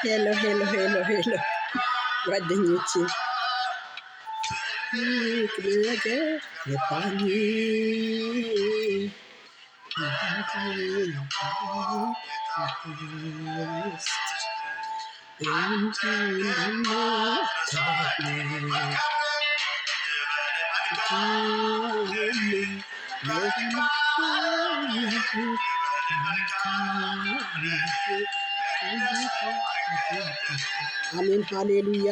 ሄሎ ሄሎ ሄሎ ሄሎ ጓደኞቼ ነገር ገባኝ አሜን ሃሌሉያ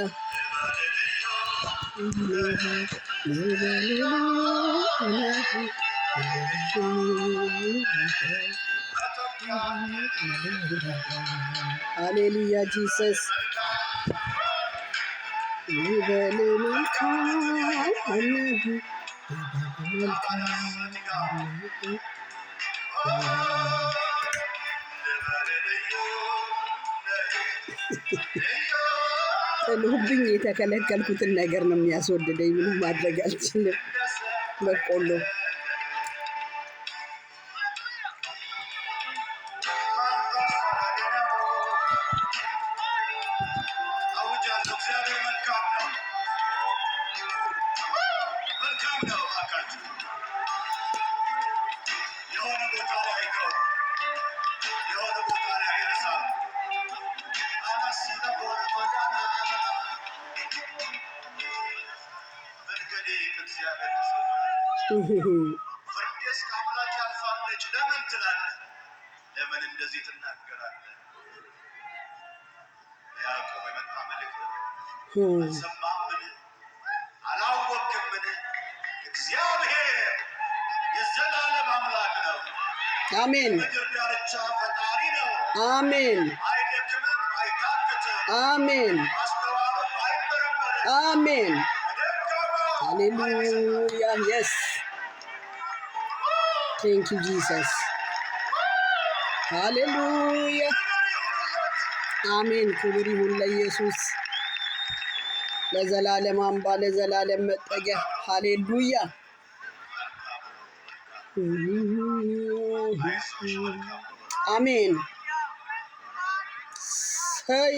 ሃሌሉያ ጂሰስ ጥሎብኝ የተከለከልኩትን ነገር ነው የሚያስወድደኝ። ምንም ማድረግ አልችልም። በቆሎ ፍርዴስ ከአምላክ ያልፋለች ለምን ትላለህ? ለምን እንደዚህ ትናገራለህ? ያዕቆብ የመጣ መልእክት አልሰማህምን? አላወቅህምን? እግዚአብሔር የዘላለም አምላክ ነው። አሜን። ምድር ዳርቻ ፈጣሪ ነው። አሜን። አይደክምም፣ አይታክትም። አሜን። ማስተዋሉም አይመረመርም። አሜን። ሃሌሉያ የስ ቴንክ ዩ ጂሰስ ሃሌሉያ አሜን። ክብር ይሁን ለኢየሱስ ለዘላለም አምባ ለዘላለም መጠጊያ ሃሌሉያ አሜን። ሰይ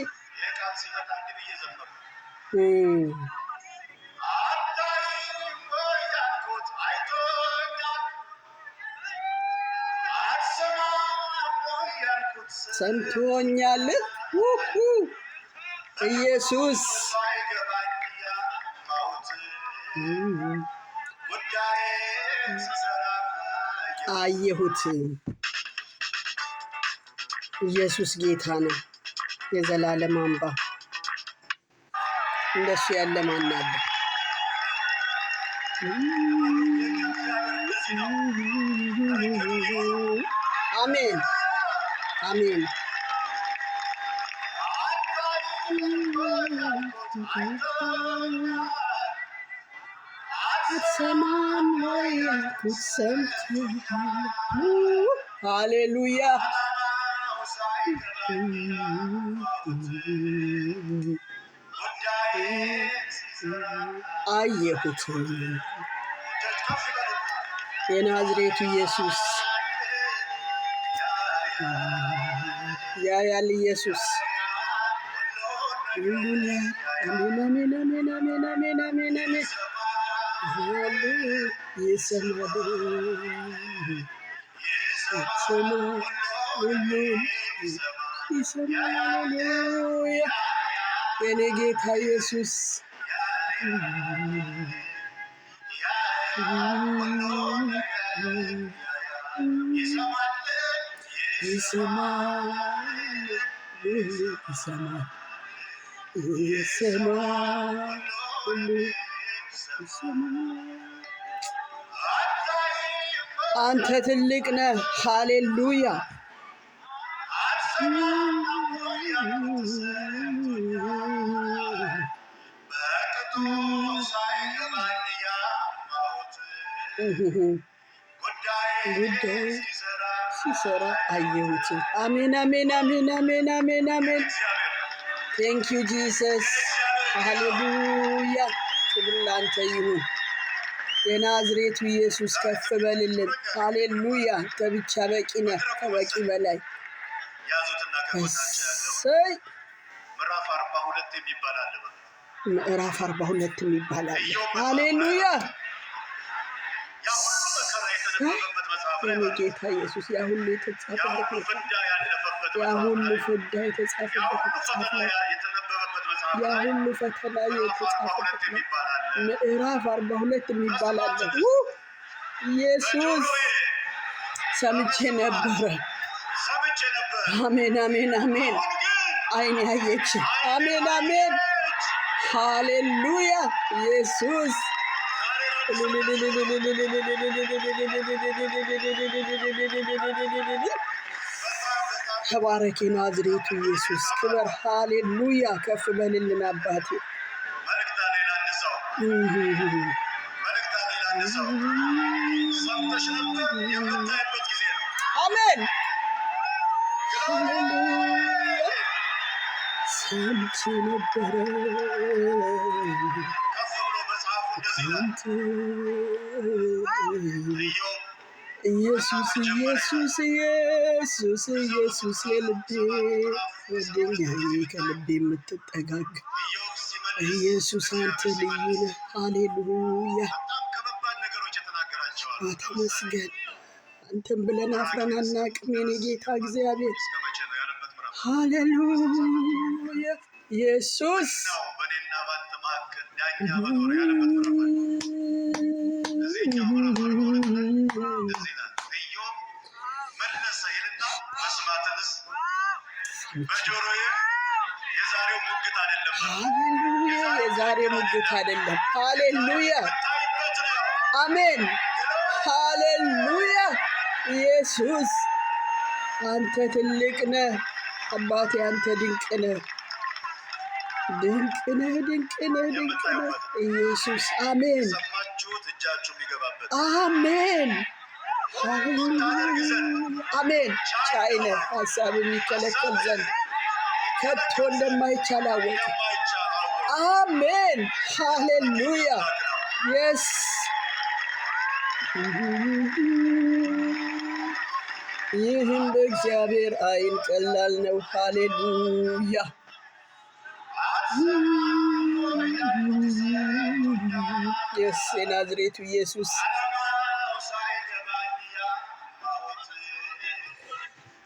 ሰምቶኛል ኢየሱስ አየሁት። ኢየሱስ ጌታ ነው፣ የዘላለም አምባ። እንደሱ ያለ ማን አለ? አሜን አሜን። አትሰማም ወይ ያልኩት ሰምተሃል? ሃሌሉያ አየሁት። የናዝሬቱ ኢየሱስ ያያል። ኢየሱስ አሜን አሜን አሜን አሜን አሜን አሜን አሜን። ይሰማል ይሰማል። የኔ ጌታ ኢየሱስ ይሰማል ይሰማል ይሰማል ሁሉ ይሰማል። አንተ ትልቅ ነህ። ሃሌሉያ ጉዳይ ሲሰራ አየሁት። አሜን አሜን አሜን አሜን አሜን አሜን። ቴንክ ዩ ጂሰስ ሃሌሉያ። ክብር ላንተ ይሁን። የናዝሬቱ ኢየሱስ ከፍ በልልን። ሃሌሉያ። ከብቻ በቂ ነህ፣ ከበቂ በላይ ያዙትና ከጎናቸው ያለው እሰይ ምዕራፍ 42 የሚባል አለ። ምዕራፍ 42 የሚባል አለ። ሃሌሉያ ያ ሁሉ መከራ የተነበበበት መጽሐፍ ላይ የኔ ጌታ ኢየሱስ ያ ሁሉ የተጻፈበት ሁሉ ፍዳ ያለፈበት ያ መጽሐፍ ሁሉ ላይ ፍዳ ያ የተጻፈበት ሁሉ መጽሐፍ ፈተና ላይ የተነበበበት መጽሐፍ ያ ላይ ሁሉ ፈተና ምዕራፍ 42 የተጻፈበት የሚባል አለ። ምዕራፍ 42 የሚባል አለ። ኢየሱስ በጆሮዬ ሰምቼ ነበረ። ሰምቼ ነበር። አሜን አሜን አሜን። አሁን ግን አይኔ አየች። አሜን አሜን። ሃሌሉያ ኢየሱስ ተባረክ ናዝሬቱ ኢየሱስ ክበር። ሃሌሉያ ከፍ በልልን አባቴ። መልእክት አለኝ ለአንድ ሰው። መልእክት አለኝ ለአንድ ሰው። ሰምተሽ ነበር የምታይበት ጊዜ ነው። አሜን ሃሌሉያ ሰምቼ ነበረ። ከፍ ብሎ መጽሐፉ እንደዚህ ይላል። ኢዮብ ኢየሱስ ኢየሱስ ኢየሱስ ኢየሱስ የልቤ ጓደኛዬ ከልቤ የምትጠጋግ ኢዮብ ሲመልስ ኢየሱስ አንተ ልዩ ነህ። ሃሌሉያ በጣም ከባድ ነገሮች የተናገራቸው አሉ። ተመስገን። አንተም ብለን አፍረን አናውቅም የኔ ጌታ እግዚአብሔር። እስከ መቼ ነው ያለበት ምዕራፍ ሃሌሉያ ኢየሱስ ነው። በእኔና ባንተ መካከል ዳኛ መኖር ያለበት ምዕራፍ እዚህኛው ምዕራፍ እንደዚህ ይላል። ኢዮብ መለሰ ይልና መስማትንስ በጆሮዬ የዛሬው ሙግት አይደለም። ሃሌሉያ የዛሬ ሙግት አይደለም። ሃሌሉያ ታይበት ነው። አሜን ሃሌሉያ ኢየሱስ አንተ ትልቅ ነህ አባቴ። አንተ ድንቅ ነህ ድንቅ ነህ ድንቅ ነህ ድንቅ ነህ ኢየሱስ። አሜን ሰማችሁት እጃችሁ የሚገባበት አሜን አሜን። ቻይ ነህ ሀሳብ የሚከለከል ዘንድ ከቶ እንደማይቻል አወቅ። የማይቻል አወቅ አሜን ሃሌሉያ የስ ይህም በእግዚአብሔር አይን ቀላል ነው። ሃሌሉያ የስ የናዝሬቱ ኢየሱስ ዓላማው ሳይገባኝ ያማሁት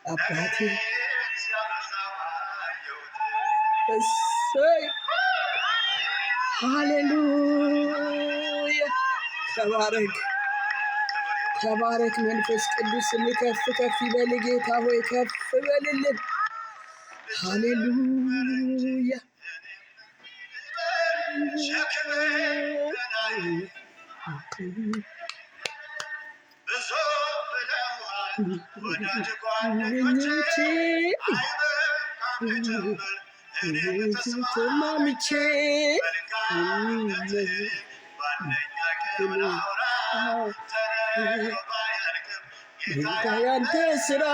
አባቴ ሲያበዛው አየሁት። እሰይ ሃሌሉያ ተባረክ ተባረክ መንፈስ ቅዱስ ከፍ ከፍ ይበል ጌታ ሆይ ከፍ በልልን። ሃሌሉያ ሸክሜ በላይ ብዙ ብለዋል ወዳጅ ጓደኞቼ አይበቃም ልጀምር እኔ ተስማምቼ መልካምነትህ በአንደኛ ቀን ላውራ ተነግሮ ባያልቅም ጌታ ያንተ ስራ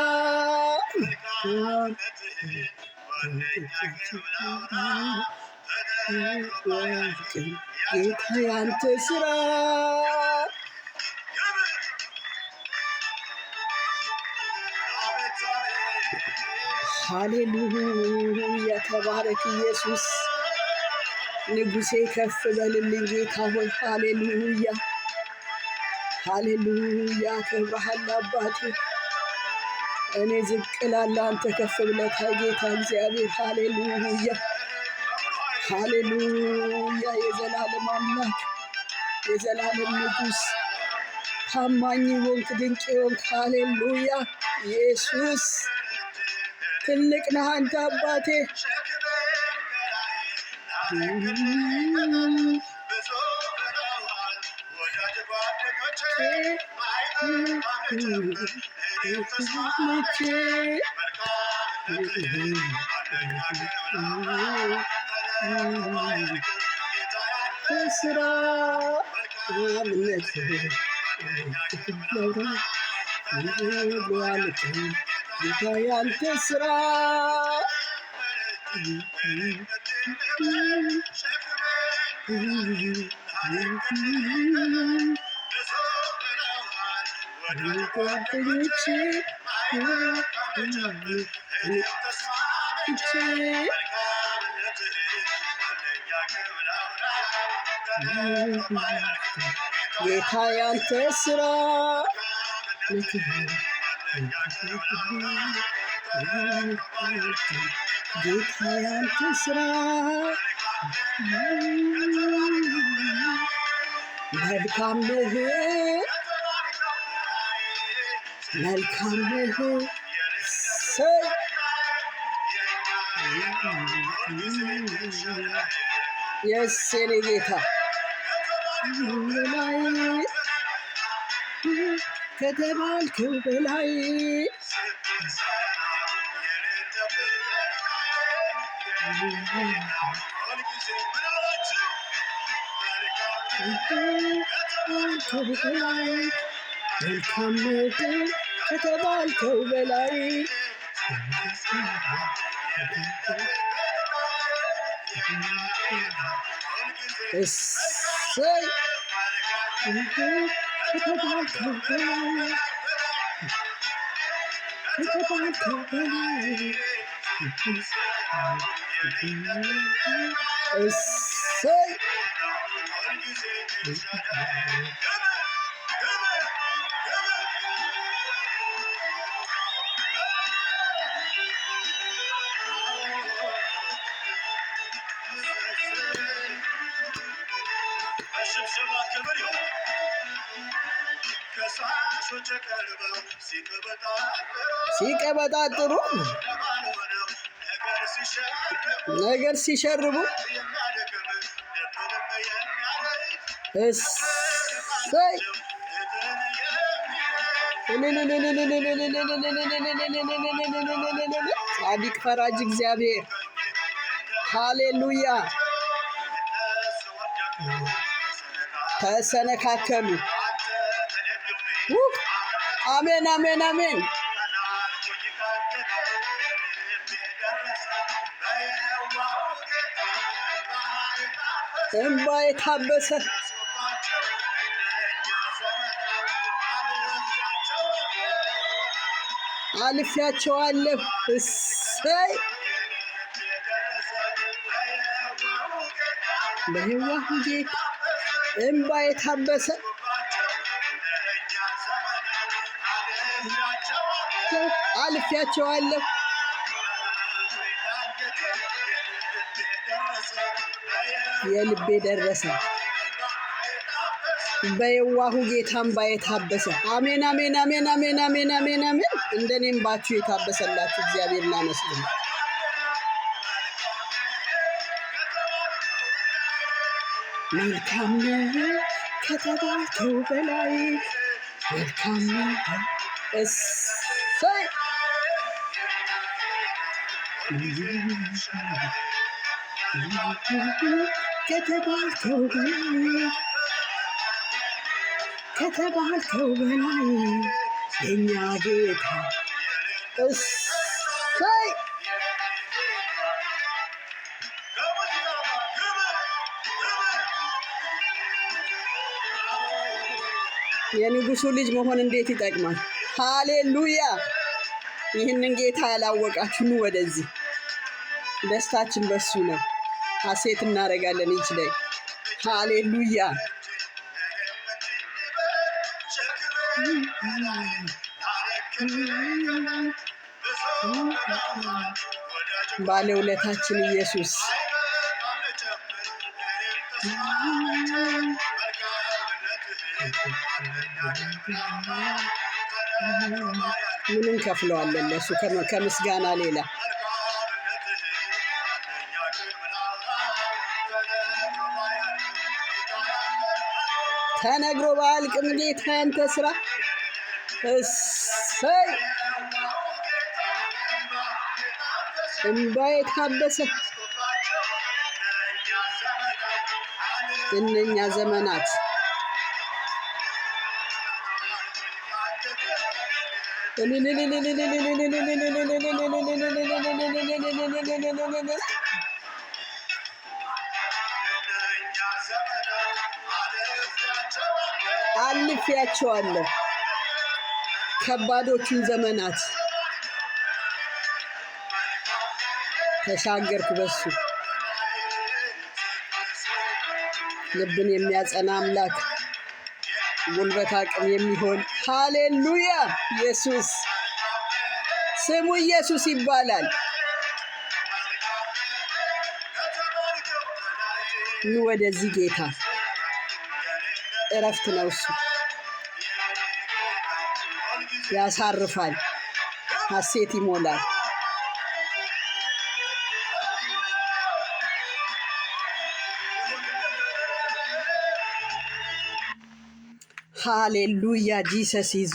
መልካምነትህ በአንደኛ ቀን ላውራ ተነግሮ ባያልቅም ጌታ ያንተ ስራ ሃሌሉያ ተባረክ ኢየሱስ ንጉሴ ከፍ በልልኝ ጌታ ሆይ ሃሌሉያ ሃሌሉያ ክብርሃል አባቴ። እኔ ዝቅ እላለሁ አንተ ከፍ ብለህ ጌታ እግዚአብሔር ሃሌሉያ ሃሌሉያ የዘላለም አምላክ የዘላለም ንጉሥ ታማኝ ሆንክ ድንቅ ሆንክ ሃሌሉያ ኢየሱስ ትልቅ ነህ አንተ አባቴ። ስራ እምነት ጌታ ያንተ ስራ ጓደኞቼ ጌታ ያንተ ስራ ጌታ ያንተ ስራ መልካም ነህ መልካም ነህ የኔ ጌታ ከተባልከው በላይ መልካም ነህ ከተባልከው በላይ እሰይ ከተባልከው በላይ ከተባልከው በላይ እሰይ ሲቀበጣጥሩ ነገር ሲሸርቡ እሰይ ጻድቅ ፈራጅ እግዚአብሔር ሃሌሉያ ተሰነካከሉ አሜን አሜን አሜን እንባ የታበሰ አልፌያቸዋለሁ እሰይ በየዋህ ጌታ እንባ የታበሰ አልፌያቸዋለሁ የልቤ ደረሰ በየዋሁ ጌታ እንባ የታበሰ አሜን አሜን አሜን አሜን አሜን አሜን አሜን እንደኔ እንባችሁ የታበሰላችሁ እግዚአብሔር እናመስግን መልካም ነህ ከተባልከው በላይ መልካም ነህ እሰይ ከተባልከው በላይ ከተባልከው በላይ የኛ ጌታ እሰይ የንጉሱ ልጅ መሆን እንዴት ይጠቅማል! ሃሌሉያ! ይህንን ጌታ ያላወቃችሁ ኑ ወደዚህ። ደስታችን በሱ ነው። ሐሴት እናደርጋለን ይች ላይ ሃሌሉያ! ባለውለታችን ኢየሱስ ምን እንከፍለዋለን ለሱ ከምስጋና ሌላ? ተነግሮ ባያልቅም ጌታ ያንተ ስራ እሰይ እንባ የታበሰ እነኛ ዘመናት አልፌያቸዋለሁ ከባዶቹን ዘመናት ተሻገርኩ በሱ ልብን የሚያጸና አምላክ ጉልበት አቅም የሚሆን ሃሌሉያ ኢየሱስ ስሙ ኢየሱስ ይባላል። ኑ ወደዚህ ጌታ እረፍት ነው እሱ ያሳርፋል ሐሴት ይሞላል። ሃሌሉያ ጂሰስ ኢዝ